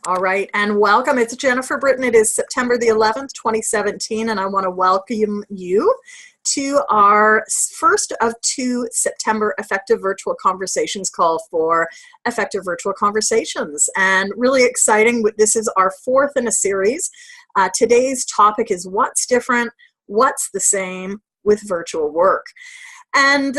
All right, and welcome. It's Jennifer Britton. It is September the 11th, 2017, and I want to welcome you to our first of two September Effective Virtual Conversations call for Effective Virtual Conversations. And really exciting, this is our fourth in a series. Today's topic is what's different, what's the same with virtual work. And,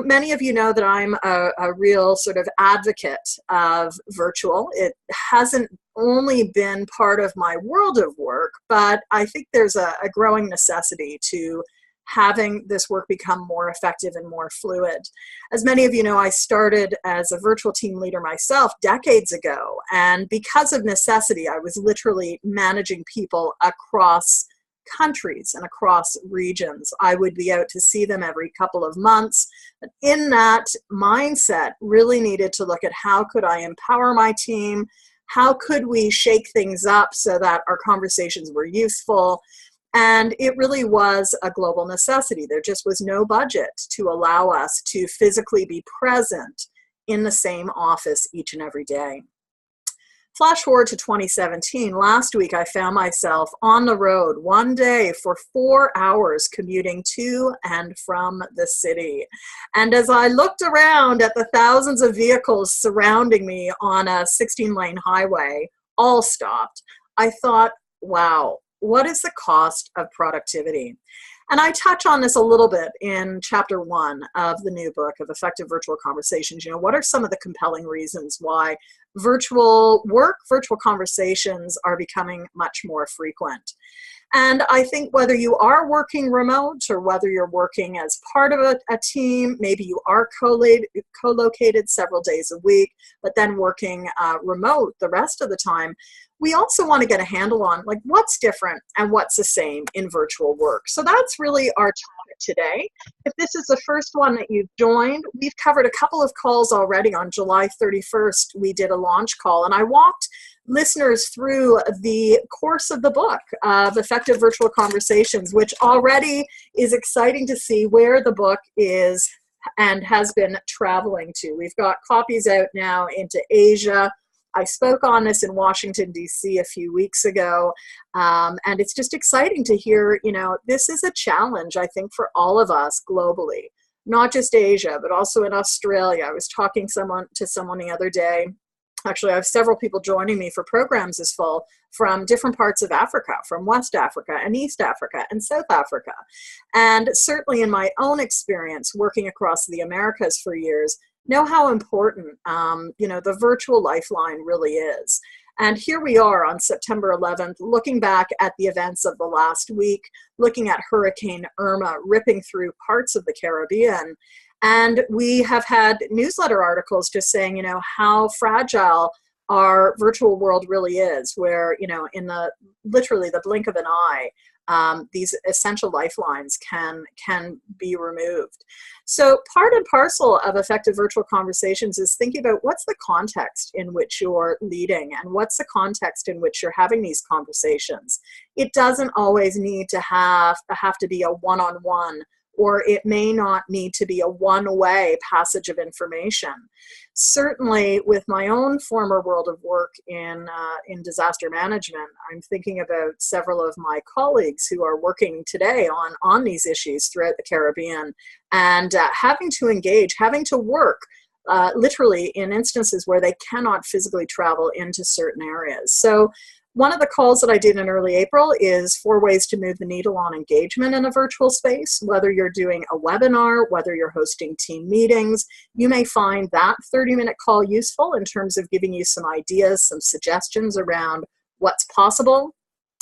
many of you know that I'm a real sort of advocate of virtual. It hasn't only been part of my world of work, but I think there's a growing necessity to having this work become more effective and more fluid. As many of you know, I started as a virtual team leader myself decades ago, and because of necessity, I was literally managing people across countries and across regions. I would be out to see them every couple of months. But in that mindset, really needed to look at how could I empower my team? How could we shake things up so that our conversations were useful? And it really was a global necessity. There just was no budget to allow us to physically be present in the same office each and every day. Flash forward to 2017. Last week, I found myself on the road one day for 4 hours commuting to and from the city. And as I looked around at the thousands of vehicles surrounding me on a 16-lane highway, all stopped, I thought, wow, what is the cost of productivity? And I touch on this a little bit in chapter 1 of the new book of Effective Virtual Conversations. What are some of the compelling reasons why virtual work, virtual conversations are becoming much more frequent? And I think whether you are working remote or whether you're working as part of a team, maybe you are co-located several days a week, but then working remote the rest of the time, we also want to get a handle on what's different and what's the same in virtual work. So that's really our topic today. If this is the first one that you've joined, we've covered a couple of calls already. On July 31st, we did a launch call, and I walked listeners through the course of the book of Effective Virtual Conversations, which already is exciting to see where the book is and has been traveling to. We've got copies out now into Asia. I spoke on this in Washington, D.C. a few weeks ago, and it's just exciting to hear, this is a challenge, I think, for all of us globally, not just Asia, but also in Australia. I was talking to someone the other day. Actually, I have several people joining me for programs this fall from different parts of Africa, from West Africa and East Africa and South Africa. And certainly in my own experience working across the Americas for years, know how important, the virtual lifeline really is. And here we are on September 11th, looking back at the events of the last week, looking at Hurricane Irma ripping through parts of the Caribbean. And we have had newsletter articles just saying, how fragile our virtual world really is, where, in literally the blink of an eye, these essential lifelines can be removed. So part and parcel of Effective Virtual Conversations is thinking about what's the context in which you're leading and what's the context in which you're having these conversations. It doesn't always need to have to be a one-on-one, or it may not need to be a one-way passage of information. Certainly, with my own former world of work in disaster management, I'm thinking about several of my colleagues who are working today on these issues throughout the Caribbean, and having to engage, having to work literally in instances where they cannot physically travel into certain areas. So one of the calls that I did in early April is 4 ways to move the needle on engagement in a virtual space. Whether you're doing a webinar, whether you're hosting team meetings, you may find that 30-minute call useful in terms of giving you some ideas, some suggestions around what's possible.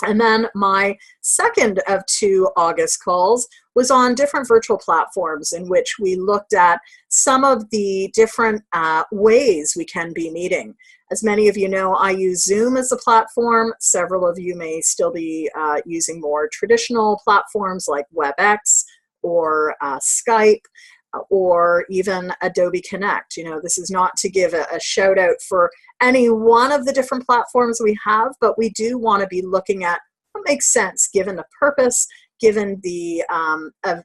And then my second of 2 August calls was on different virtual platforms in which we looked at some of the different ways we can be meeting. As many of you know, I use Zoom as a platform. Several of you may still be using more traditional platforms like WebEx or Skype, or even Adobe Connect. This is not to give a shout out for any one of the different platforms we have, but we do want to be looking at what makes sense given the purpose, given the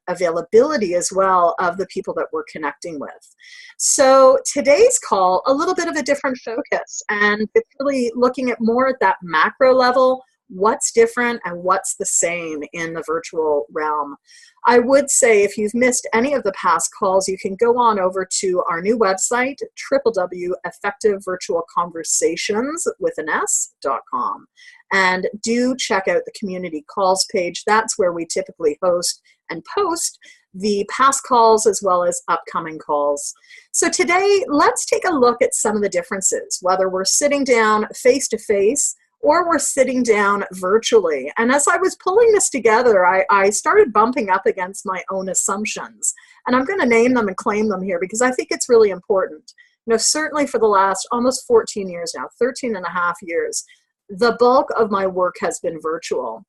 availability as well of the people that we're connecting with. So today's call, a little bit of a different focus, and it's really looking at more at that macro level, what's different and what's the same in the virtual realm. I would say if you've missed any of the past calls, you can go on over to our new website, www.effectivevirtualconversations.com, and do check out the community calls page. That's where we typically host and post the past calls as well as upcoming calls. So today, let's take a look at some of the differences, whether we're sitting down face-to-face or we're sitting down virtually. And as I was pulling this together, I started bumping up against my own assumptions. And I'm going to name them and claim them here because I think it's really important. You know, certainly for the last almost 14 years now, 13 and a half years, the bulk of my work has been virtual.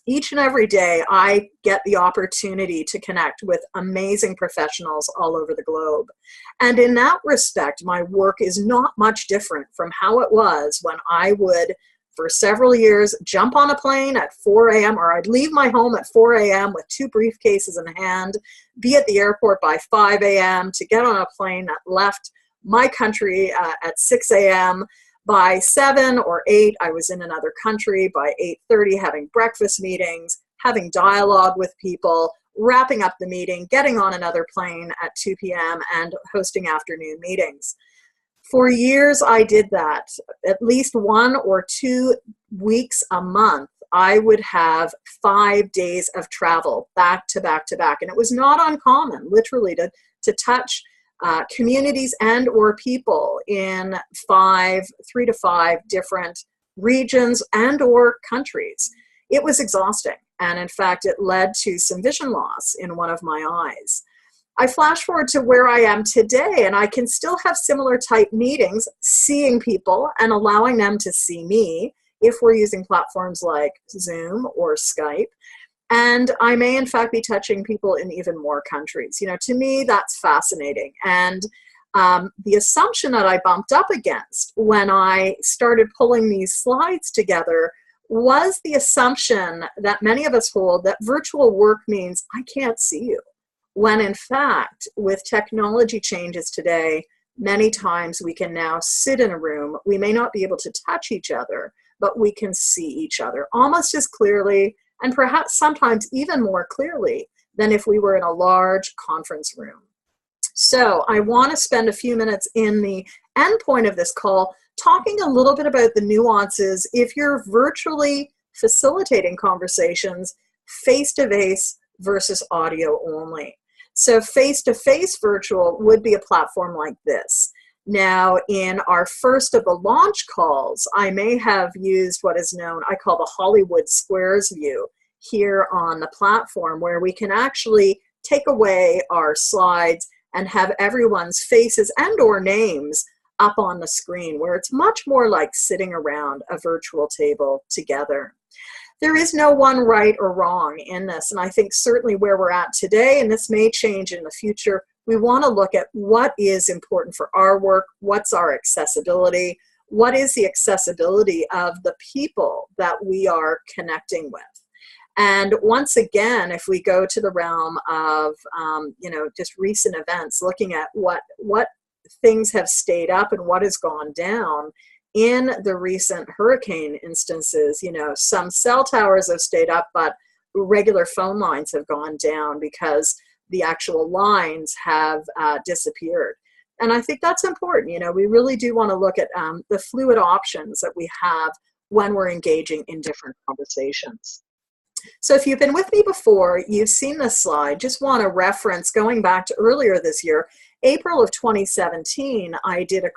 Each and every day, I get the opportunity to connect with amazing professionals all over the globe. And in that respect, my work is not much different from how it was when I would, for several years, jump on a plane at 4 a.m. or I'd leave my home at 4 a.m. with 2 briefcases in hand, be at the airport by 5 a.m. to get on a plane that left my country at 6 a.m. By 7 or 8, I was in another country. By 8:30, having breakfast meetings, having dialogue with people, wrapping up the meeting, getting on another plane at 2 p.m. and hosting afternoon meetings. For years, I did that. At least 1 or 2 weeks a month, I would have 5 days of travel back to back to back. And it was not uncommon, literally, to touch communities and or people in 3 to 5 different regions and or countries. It was exhausting. And in fact, it led to some vision loss in one of my eyes. I flash forward to where I am today, and I can still have similar type meetings, seeing people and allowing them to see me if we're using platforms like Zoom or Skype. And I may, in fact, be touching people in even more countries. You know, to me, that's fascinating. And the assumption that I bumped up against when I started pulling these slides together was the assumption that many of us hold that virtual work means I can't see you. When in fact, with technology changes today, many times we can now sit in a room. We may not be able to touch each other, but we can see each other almost as clearly and perhaps sometimes even more clearly than if we were in a large conference room. So I want to spend a few minutes in the end point of this call talking a little bit about the nuances if you're virtually facilitating conversations face-to-face versus audio only. So face-to-face virtual would be a platform like this. Now, in our first of the launch calls, I may have used what is known, I call the Hollywood Squares view here on the platform, where we can actually take away our slides and have everyone's faces and or names up on the screen, where it's much more like sitting around a virtual table together. There is no one right or wrong in this, and I think certainly where we're at today, and this may change in the future, we want to look at what is important for our work, what's our accessibility, what is the accessibility of the people that we are connecting with. And once again, if we go to the realm of just recent events, looking at what things have stayed up and what has gone down, in the recent hurricane instances, some cell towers have stayed up, but regular phone lines have gone down because the actual lines have disappeared. And I think that's important. We really do want to look at the fluid options that we have when we're engaging in different conversations. So if you've been with me before, you've seen this slide. Just want to reference going back to earlier this year, April of 2017, I did a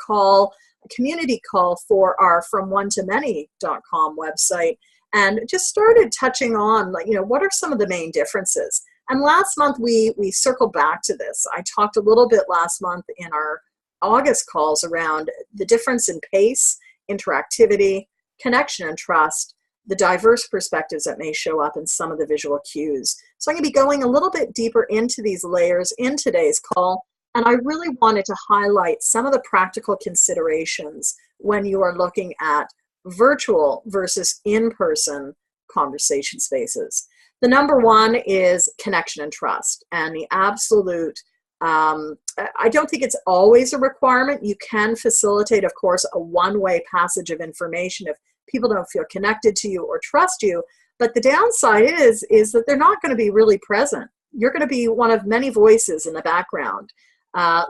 community call for our FromOneToMany.com website, and just started touching on, what are some of the main differences? And last month we circled back to this. I talked a little bit last month in our August calls around the difference in pace, interactivity, connection and trust, the diverse perspectives that may show up in some of the visual cues. So I'm going to be going a little bit deeper into these layers in today's call. And I really wanted to highlight some of the practical considerations when you are looking at virtual versus in-person conversation spaces. The number one is connection and trust, and the absolute, I don't think it's always a requirement. You can facilitate, of course, a one-way passage of information if people don't feel connected to you or trust you. But the downside is that they're not going to be really present. You're going to be one of many voices in the background.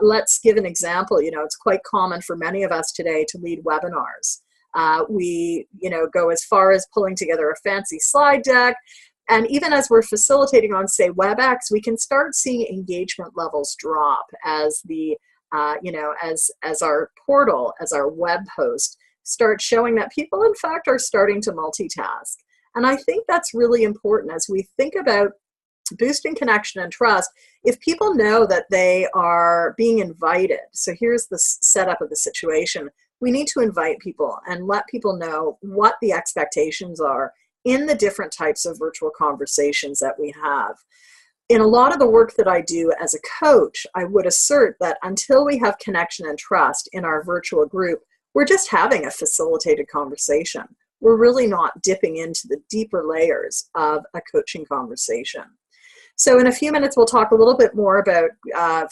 Let's give an example. You know, it's quite common for many of us today to lead webinars. We, go as far as pulling together a fancy slide deck. And even as we're facilitating on, say, WebEx, we can start seeing engagement levels drop as the, as our portal, as our web host starts showing that people, in fact, are starting to multitask. And I think that's really important as we think about boosting connection and trust. If people know that they are being invited, so here's the setup of the situation. We need to invite people and let people know what the expectations are in the different types of virtual conversations that we have. In a lot of the work that I do as a coach, I would assert that until we have connection and trust in our virtual group, we're just having a facilitated conversation. We're really not dipping into the deeper layers of a coaching conversation. So in a few minutes, we'll talk a little bit more about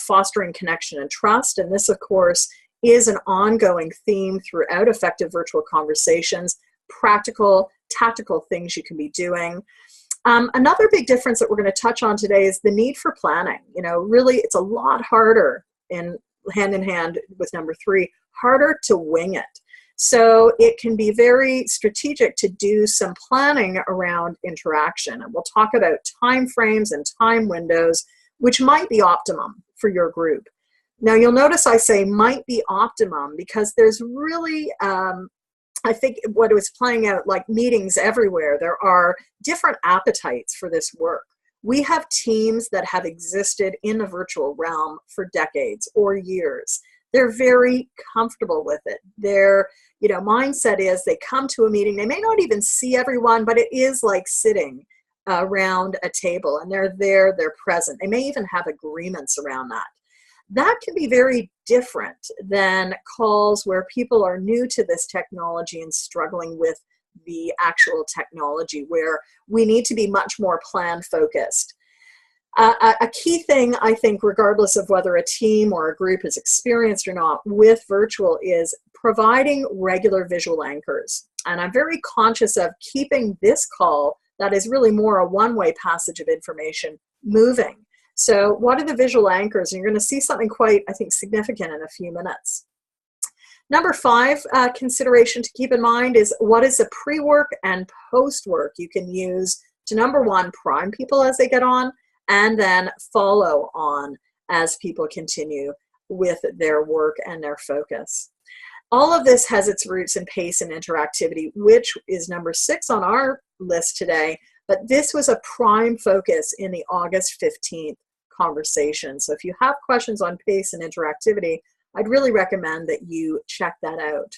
fostering connection and trust. And this, of course, is an ongoing theme throughout effective virtual conversations, practical, tactical things you can be doing. Another big difference that we're going to touch on today is the need for planning. Really, it's a lot harder, hand in hand with number 3, harder to wing it. So it can be very strategic to do some planning around interaction. And we'll talk about time frames and time windows, which might be optimum for your group. Now, you'll notice I say might be optimum because there's really, I think what was playing out like meetings everywhere, there are different appetites for this work. We have teams that have existed in the virtual realm for decades or years. They're very comfortable with it. Their mindset is they come to a meeting, they may not even see everyone, but it is like sitting around a table and they're there, they're present. They may even have agreements around that. That can be very different than calls where people are new to this technology and struggling with the actual technology, where we need to be much more plan focused. A key thing, I think, regardless of whether a team or a group is experienced or not with virtual, is providing regular visual anchors. And I'm very conscious of keeping this call, that is really more a one-way passage of information, moving. So what are the visual anchors? And you're going to see something quite, I think, significant in a few minutes. Number 5 consideration to keep in mind is what is the pre-work and post-work you can use to, number 1, prime people as they get on, and then follow on as people continue with their work and their focus. All of this has its roots in pace and interactivity, which is number 6 on our list today, but this was a prime focus in the August 15th conversation. So if you have questions on pace and interactivity, I'd really recommend that you check that out.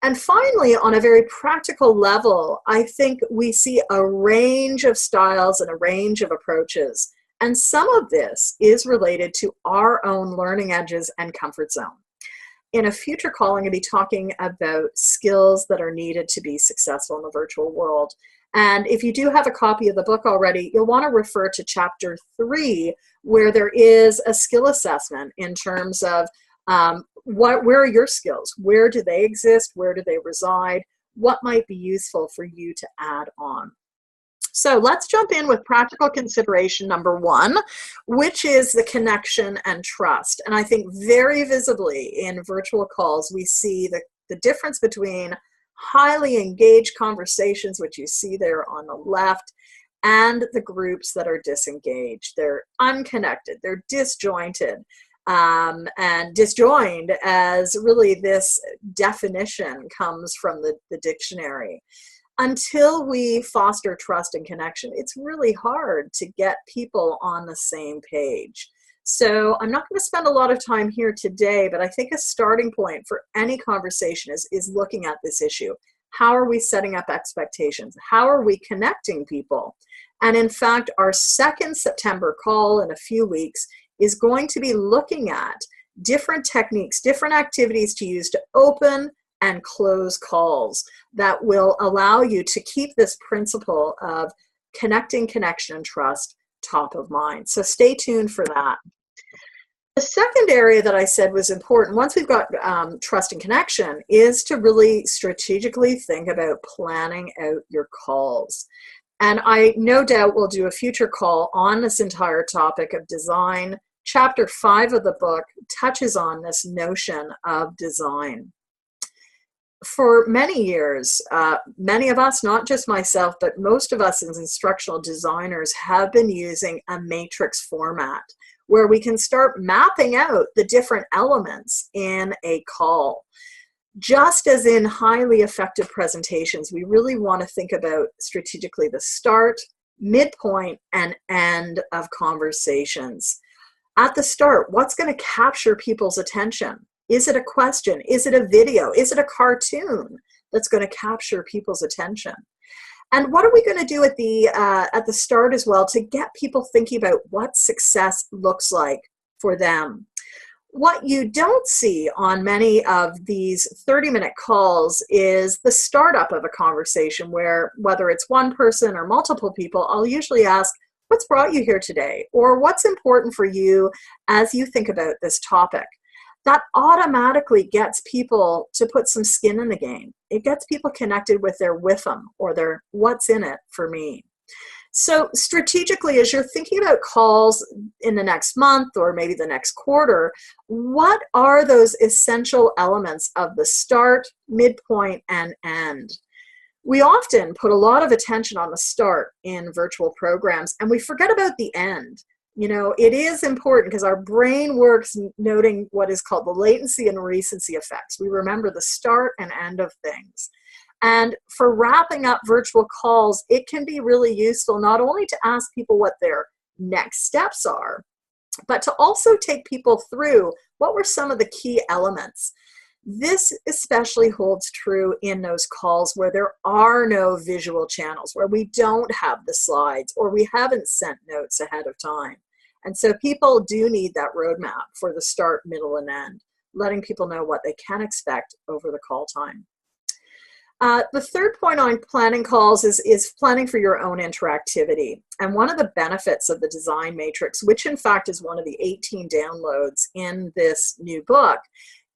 And finally, on a very practical level, I think we see a range of styles and a range of approaches. And some of this is related to our own learning edges and comfort zone. In a future call, I'm going to be talking about skills that are needed to be successful in the virtual world. And if you do have a copy of the book already, you'll want to refer to chapter 3, where there is a skill assessment in terms of where are your skills? Where do they exist? Where do they reside? What might be useful for you to add on? So let's jump in with practical consideration number 1, which is the connection and trust. And I think very visibly in virtual calls, we see the difference between highly engaged conversations, which you see there on the left, and the groups that are disengaged. They're unconnected, they're disjointed. And disjoined, as really this definition comes from the dictionary. Until we foster trust and connection, it's really hard to get people on the same page. So I'm not going to spend a lot of time here today, but I think a starting point for any conversation is looking at this issue. How are we setting up expectations? How are we connecting people? And in fact, our second September call in a few weeks is going to be looking at different techniques, different activities to use to open and close calls that will allow you to keep this principle of connecting, connection, and trust top of mind. So stay tuned for that. The second area that I said was important, once we've got trust and connection, is to really strategically think about planning out your calls. And I no doubt will do a future call on this entire topic of design. Chapter 5 of the book touches on this notion of design. For many years, many of us, not just myself, but most of us as instructional designers have been using a matrix format where we can start mapping out the different elements in a call. Just as in highly effective presentations, we really want to think about strategically the start, midpoint, and end of conversations. At the start, what's going to capture people's attention? Is it a question? Is it a video? Is it a cartoon that's going to capture people's attention? And what are we going to do at the start as well to get people thinking about what success looks like for them? What you don't see on many of these 30-minute calls is the startup of a conversation where, whether it's one person or multiple people, I'll usually ask, what's brought you here today? Or what's important for you as you think about this topic? That automatically gets people to put some skin in the game. It gets people connected with their WIFM or their what's in it for me. So strategically, as you're thinking about calls in the next month or maybe the next quarter, what are those essential elements of the start, midpoint, and end? We often put a lot of attention on the start in virtual programs, and we forget about the end. You know, it is important because our brain works noting what is called the latency and recency effects. We remember the start and end of things. And for wrapping up virtual calls, it can be really useful not only to ask people what their next steps are, but to also take people through what were some of the key elements. This especially holds true in those calls where there are no visual channels, where we don't have the slides or we haven't sent notes ahead of time. And so people do need that roadmap for the start, middle, and end, letting people know what they can expect over the call time. The third point on planning calls is planning for your own interactivity. And one of the benefits of the design matrix, which in fact is one of the 18 downloads in this new book,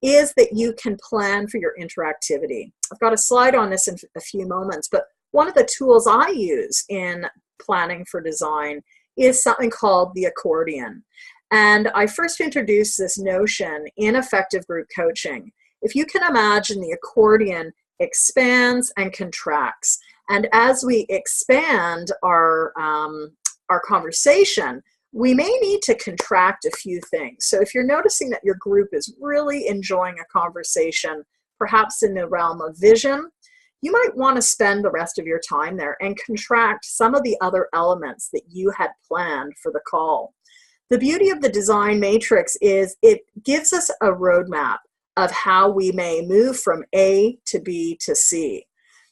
is that you can plan for your interactivity. I've got a slide on this in a few moments, but one of the tools I use in planning for design is something called the accordion. And I first introduced this notion in effective group coaching. If you can imagine, the accordion expands and contracts. And as we expand our conversation, we may need to contract a few things. So if you're noticing that your group is really enjoying a conversation, perhaps in the realm of vision, you might want to spend the rest of your time there and contract some of the other elements that you had planned for the call. The beauty of the design matrix is it gives us a roadmap of how we may move from A to B to C.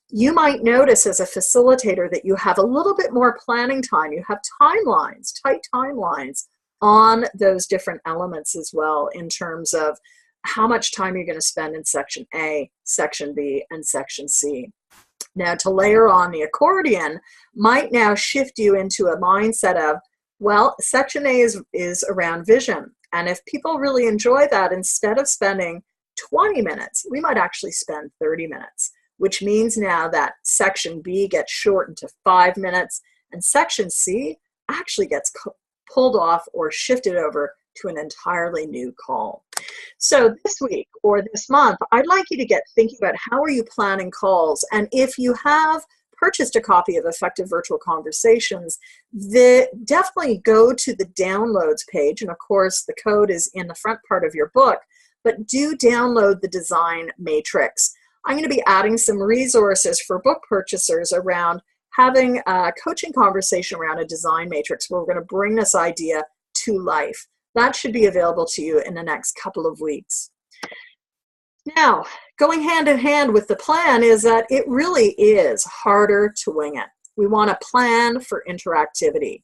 You might notice as a facilitator that you have a little bit more planning time. You have timelines, tight timelines on those different elements as well in terms of how much time you're going to spend in section A, section B, and section C. Now, to layer on the accordion might now shift you into a mindset of, well, section A is around vision. And if people really enjoy that, instead of spending 20 minutes, we might actually spend 30 minutes, which means now that section B gets shortened to 5 minutes, and section C actually gets pulled off or shifted over to an entirely new call. So this week or this month, I'd like you to get thinking about how are you planning calls, and if you have purchased a copy of Effective Virtual Conversations, definitely go to the downloads page, and of course the code is in the front part of your book, but do download the design matrix. I'm going to be adding some resources for book purchasers around having a coaching conversation around a design matrix where we're going to bring this idea to life. That should be available to you in the next couple of weeks. Now, going hand in hand with the plan is that it really is harder to wing it. We want to plan for interactivity.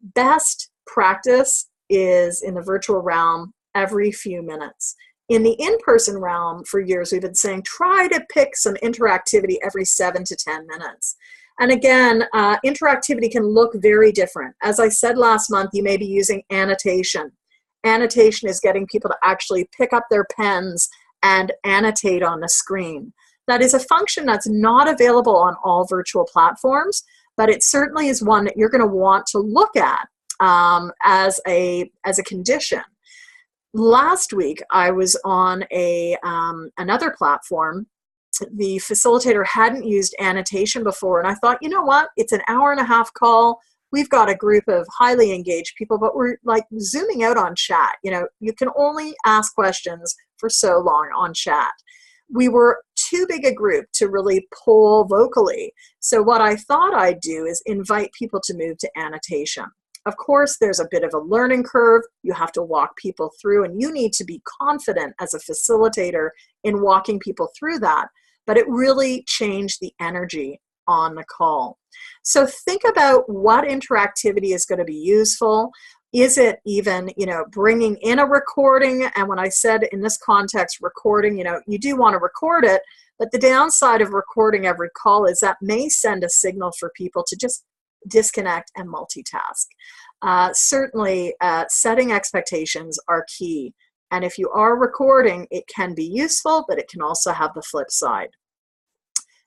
Best practice is in the virtual realm every few minutes. In the in-person realm, for years, we've been saying, try to pick some interactivity every 7 to 10 minutes. And again, interactivity can look very different. As I said last month, you may be using annotation. Annotation is getting people to actually pick up their pens and annotate on the screen. That is a function that's not available on all virtual platforms, but it certainly is one that you're going to want to look at as a condition. Last week, I was on another platform. The facilitator hadn't used annotation before, and I thought, you know what? It's an hour-and-a-half call. We've got a group of highly engaged people, but we're like zooming out on chat. You know, you can only ask questions for so long on chat. We were too big a group to really poll vocally. So what I thought I'd do is invite people to move to annotation. Of course, there's a bit of a learning curve. You have to walk people through, and you need to be confident as a facilitator in walking people through that. But it really changed the energy on the call. So think about what interactivity is going to be useful. Is it even, you know, bringing in a recording? And when I said in this context, recording, you know, you do want to record it, but the downside of recording every call is that may send a signal for people to just disconnect and multitask. Certainly, setting expectations are key. And if you are recording, it can be useful, but it can also have the flip side.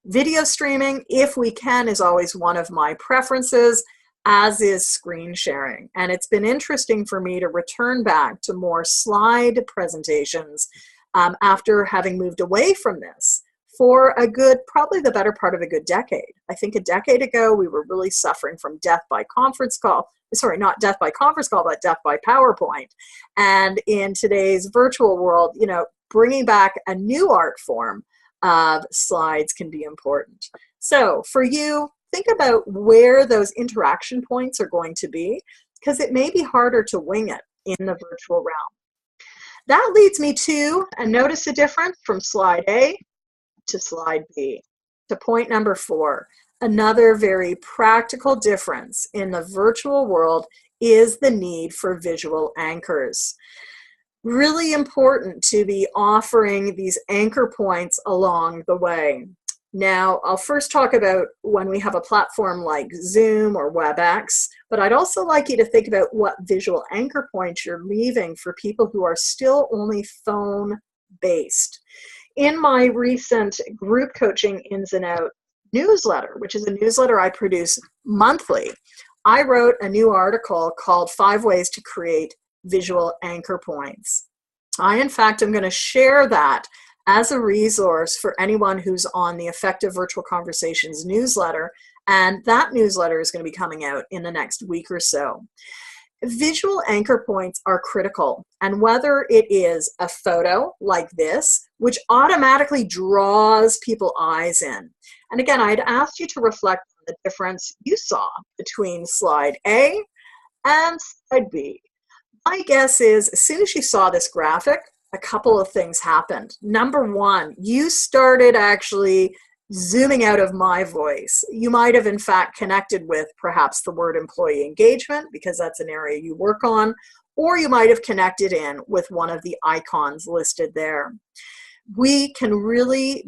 Video streaming, if we can, is always one of my preferences, as is screen sharing. And it's been interesting for me to return back to more slide presentations after having moved away from this for a good, probably the better part of a good decade. I think a decade ago, we were really suffering from death by conference call. Sorry, not death by conference call, but death by PowerPoint. And in today's virtual world, you know, bringing back a new art form of slides can be important. So for you, think about where those interaction points are going to be, because it may be harder to wing it in the virtual realm. That leads me to, and notice the difference from slide A to slide B, to point number 4. Another very practical difference in the virtual world is the need for visual anchors. Really important to be offering these anchor points along the way. Now, I'll first talk about when we have a platform like Zoom or WebEx, but I'd also like you to think about what visual anchor points you're leaving for people who are still only phone-based. In my recent group coaching ins and out newsletter, which is a newsletter I produce monthly, I wrote a new article called 5 Ways to Create Visual Anchor Points. I, in fact, am going to share that as a resource for anyone who's on the Effective Virtual Conversations newsletter, and that newsletter is going to be coming out in the next week or so. Visual anchor points are critical, and whether it is a photo like this, which automatically draws people's eyes in. And again, I'd asked you to reflect on the difference you saw between slide A and slide B. My guess is as soon as you saw this graphic, a couple of things happened. Number one, you started actually zooming out of my voice. You might have in fact connected with perhaps the word employee engagement, because that's an area you work on, or you might have connected in with one of the icons listed there. We can really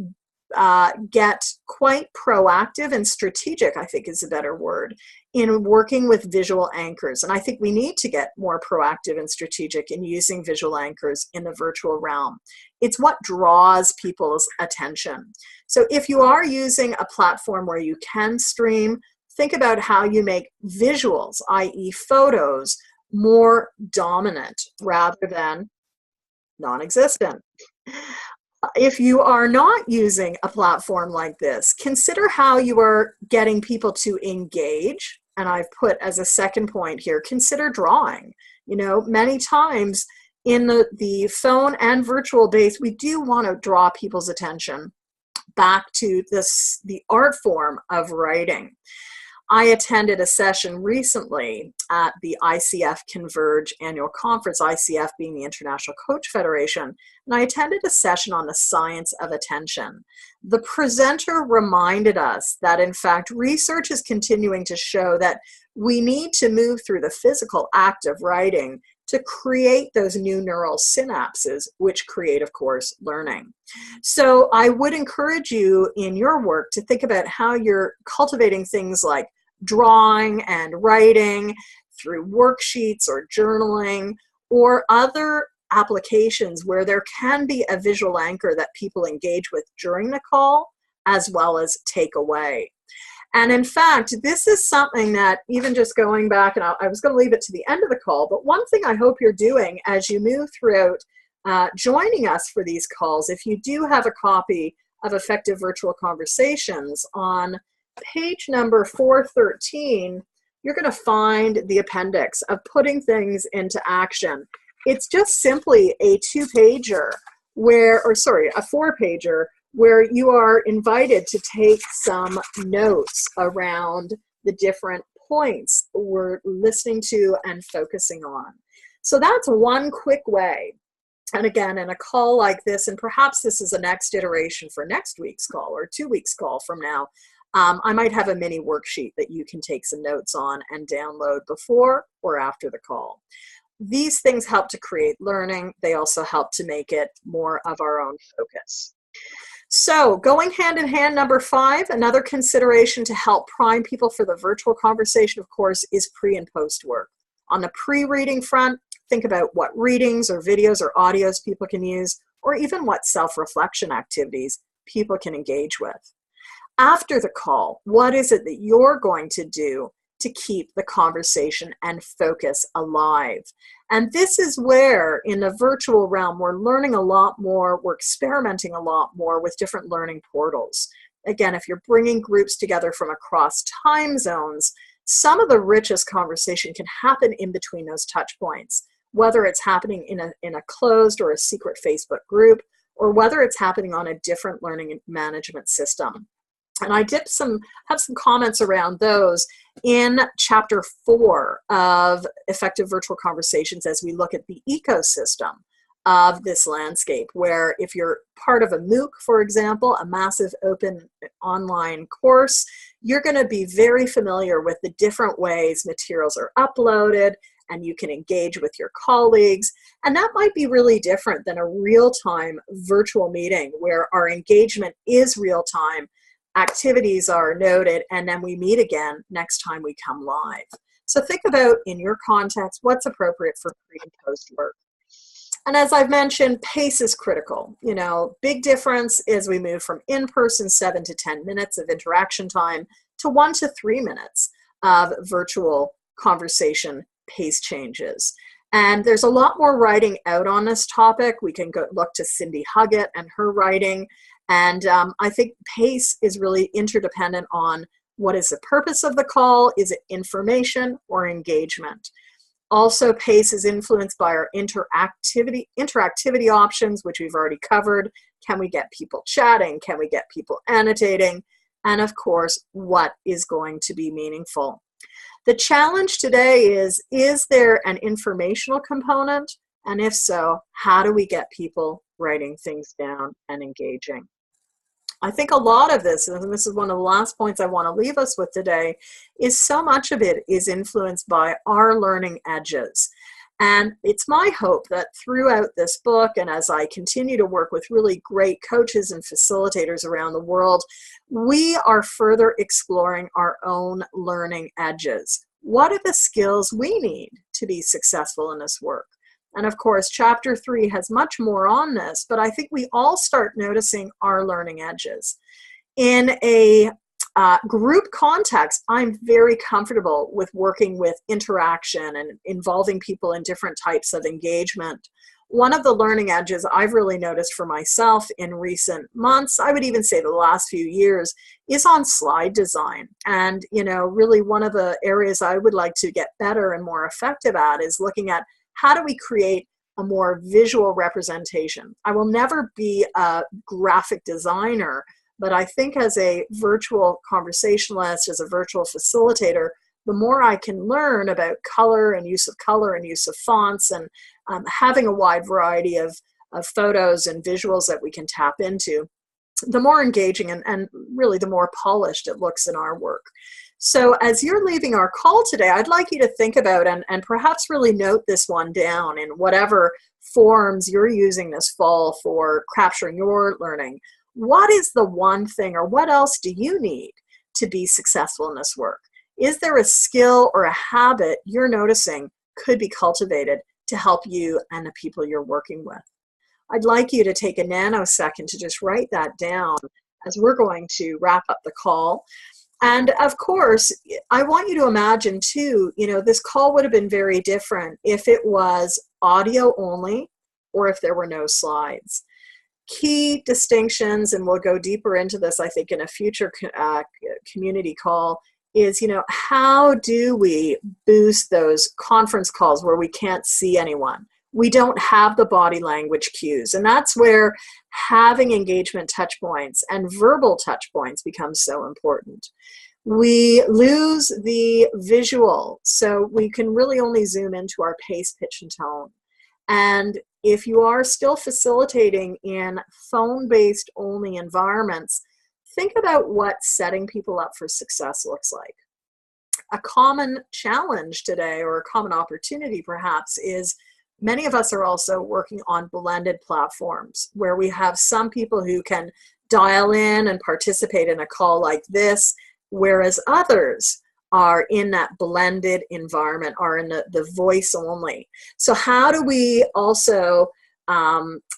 get quite proactive and strategic, I think is a better word, in working with visual anchors. And I think we need to get more proactive and strategic in using visual anchors in the virtual realm. It's what draws people's attention. So if you are using a platform where you can stream, think about how you make visuals, i.e. photos, more dominant rather than non-existent. If you are not using a platform like this, consider how you are getting people to engage. And I've put as a second point here, consider drawing. You know, many times in the phone and virtual base, we do want to draw people's attention back to the art form of writing. I attended a session recently at the ICF Converge annual conference, ICF being the International Coach Federation, and I attended a session on the science of attention. The presenter reminded us that, in fact, research is continuing to show that we need to move through the physical act of writing to create those new neural synapses, which create, of course, learning. So I would encourage you in your work to think about how you're cultivating things like drawing and writing through worksheets or journaling or other applications where there can be a visual anchor that people engage with during the call as well as take away. And in fact, this is something that even just going back, and I was going to leave it to the end of the call, but one thing I hope you're doing as you move throughout joining us for these calls, if you do have a copy of Effective Virtual Conversations, on page number 413, you're going to find the appendix of putting things into action. It's just simply a two-pager a four-pager where you are invited to take some notes around the different points we're listening to and focusing on. So that's one quick way. And again, in a call like this, and perhaps this is the next iteration for next week's call or 2 weeks call from now, I might have a mini worksheet that you can take some notes on and download before or after the call. These things help to create learning. They also help to make it more of our own focus. So going hand in hand, number 5, another consideration to help prime people for the virtual conversation, of course, is pre and post work. On the pre-reading front, think about what readings or videos or audios people can use, or even what self-reflection activities people can engage with. After the call, what is it that you're going to do to keep the conversation and focus alive? And this is where, in the virtual realm, we're learning a lot more, we're experimenting a lot more with different learning portals. Again, if you're bringing groups together from across time zones, some of the richest conversation can happen in between those touch points, whether it's happening in a closed or a secret Facebook group, or whether it's happening on a different learning management system. And I have some comments around those in chapter 4 of Effective Virtual Conversations as we look at the ecosystem of this landscape, where if you're part of a MOOC, for example, a massive open online course, you're going to be very familiar with the different ways materials are uploaded and you can engage with your colleagues. And that might be really different than a real-time virtual meeting where our engagement is real-time. Activities are noted, and then we meet again next time we come live. So think about, in your context, what's appropriate for pre and post work. And as I've mentioned, pace is critical. You know, big difference as we move from in-person 7 to 10 minutes of interaction time to 1 to 3 minutes of virtual conversation pace changes. And there's a lot more writing out on this topic. We can go look to Cindy Huggett and her writing. And I think pace is really interdependent on what is the purpose of the call. Is it information or engagement? Also, pace is influenced by our interactivity options, which we've already covered. Can we get people chatting? Can we get people annotating? And of course, what is going to be meaningful? The challenge today is there an informational component? And if so, how do we get people writing things down and engaging? I think a lot of this, and this is one of the last points I want to leave us with today, is so much of it is influenced by our learning edges. And it's my hope that throughout this book, and as I continue to work with really great coaches and facilitators around the world, we are further exploring our own learning edges. What are the skills we need to be successful in this work? And of course, chapter 3 has much more on this, but I think we all start noticing our learning edges. In a group context, I'm very comfortable with working with interaction and involving people in different types of engagement. One of the learning edges I've really noticed for myself in recent months, I would even say the last few years, is on slide design. And, you know, really one of the areas I would like to get better and more effective at is looking at how do we create a more visual representation. I will never be a graphic designer, but I think as a virtual conversationalist, as a virtual facilitator, the more I can learn about color and use of fonts and having a wide variety of photos and visuals that we can tap into, the more engaging and really the more polished it looks in our work. So as you're leaving our call today, I'd like you to think about and perhaps really note this one down in whatever forms you're using this fall for capturing your learning. What is the one thing, or what else do you need to be successful in this work? Is there a skill or a habit you're noticing could be cultivated to help you and the people you're working with? I'd like you to take a nanosecond to just write that down as we're going to wrap up the call. And of course, I want you to imagine too, this call would have been very different if it was audio only or if there were no slides. Key distinctions, and we'll go deeper into this, I think, in a future community call, is, how do we boost those conference calls where we can't see anyone? We don't have the body language cues. And that's where having engagement touch points and verbal touch points becomes so important. We lose the visual, so we can really only zoom into our pace, pitch, and tone. And if you are still facilitating in phone-based only environments, think about what setting people up for success looks like. A common challenge today, or a common opportunity perhaps, is many of us are also working on blended platforms where we have some people who can dial in and participate in a call like this, whereas others are in that blended environment, are in the voice only. So how do we also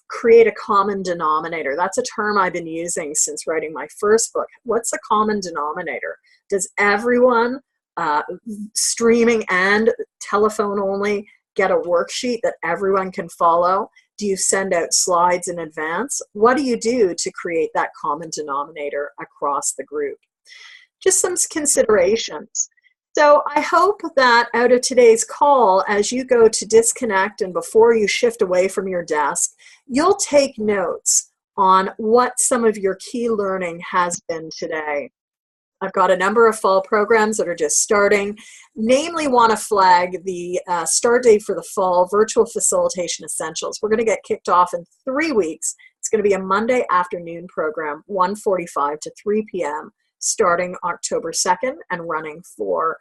create a common denominator? That's a term I've been using since writing my first book. What's a common denominator? Does everyone streaming and telephone only get a worksheet that everyone can follow? Do you send out slides in advance? What do you do to create that common denominator across the group? Just some considerations. So I hope that out of today's call, as you go to disconnect and before you shift away from your desk, you'll take notes on what some of your key learning has been today. I've got a number of fall programs that are just starting, namely want to flag the start date for the fall Virtual Facilitation Essentials. We're going to get kicked off in 3 weeks. It's going to be a Monday afternoon program, 1:45 to 3 p.m., starting October 2nd and running for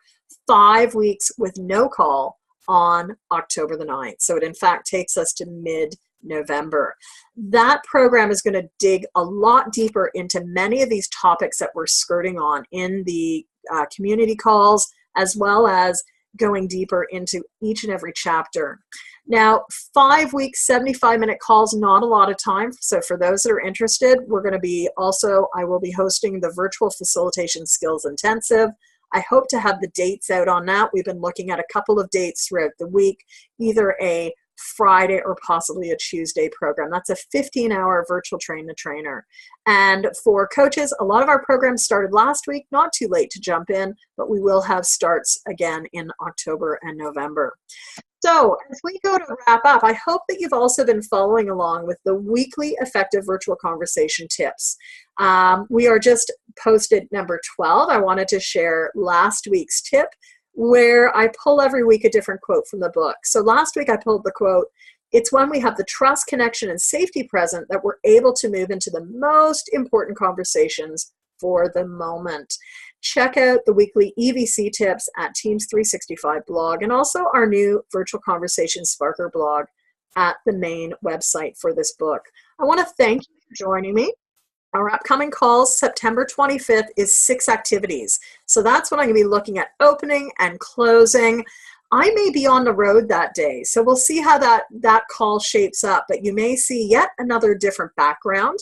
5 weeks with no call on October the 9th. So it in fact takes us to mid-November. That program is going to dig a lot deeper into many of these topics that we're skirting on in the community calls, as well as going deeper into each and every chapter. Now, 5 weeks, 75-minute calls, not a lot of time. So for those that are interested, we're going to be I will be hosting the Virtual Facilitation Skills Intensive. I hope to have the dates out on that. We've been looking at a couple of dates throughout the week, either a Friday or possibly a Tuesday program. That's a 15-hour virtual train the trainer. And for coaches, a lot of our programs started last week, not too late to jump in, but we will have starts again in October and November. So as we go to wrap up, I hope that you've also been following along with the weekly effective virtual conversation tips. We are just posted number 12. I wanted to share last week's tip, where I pull every week a different quote from the book. So last week I pulled the quote, "It's when we have the trust, connection, and safety present that we're able to move into the most important conversations for the moment." Check out the weekly EVC tips at Teams 365 blog, and also our new Virtual Conversation Sparker blog at the main website for this book. I want to thank you for joining me. Our upcoming calls, September 25th, is 6 activities. So that's when I'm going to be looking at opening and closing. I may be on the road that day, so we'll see how that call shapes up, but you may see yet another different background.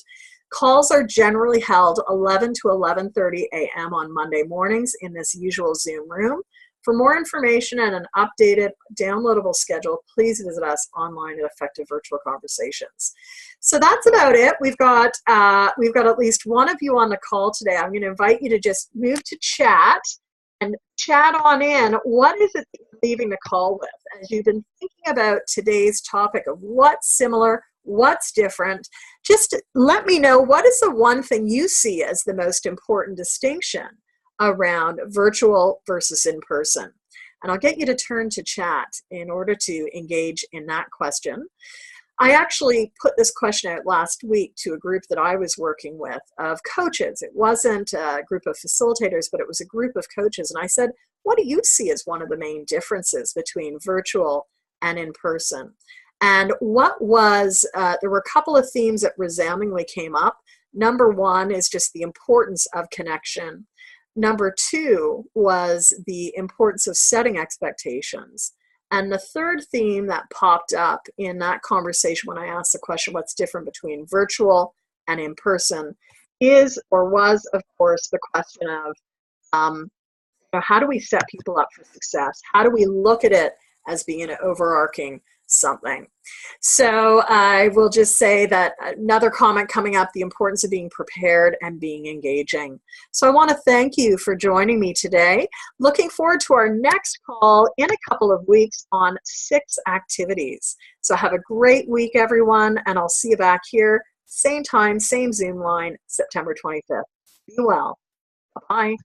Calls are generally held 11 to 11:30 a.m. on Monday mornings in this usual Zoom room. For more information and an updated downloadable schedule, please visit us online at Effective Virtual Conversations. So that's about it. We've got at least one of you on the call today. I'm going to invite you to just move to chat and chat on in. What is it that you're leaving the call with as you've been thinking about today's topic of what's similar, what's different? Just let me know, what is the one thing you see as the most important distinction around virtual versus in person? And I'll get you to turn to chat in order to engage in that question. I actually put this question out last week to a group that I was working with of coaches. It wasn't a group of facilitators, but it was a group of coaches. And I said, what do you see as one of the main differences between virtual and in person? And what was, there were a couple of themes that resoundingly came up. Number one is just the importance of connection. Number two was the importance of setting expectations. And the third theme that popped up in that conversation when I asked the question, what's different between virtual and in person, is or was, of course, the question of how do we set people up for success? How do we look at it as being an overarching something? So I will just say that another comment coming up, the importance of being prepared and being engaging. So I want to thank you for joining me today. Looking forward to our next call in a couple of weeks on 6 activities. So have a great week, everyone, and I'll see you back here, same time, same Zoom line, September 25th. Be well. Bye-bye.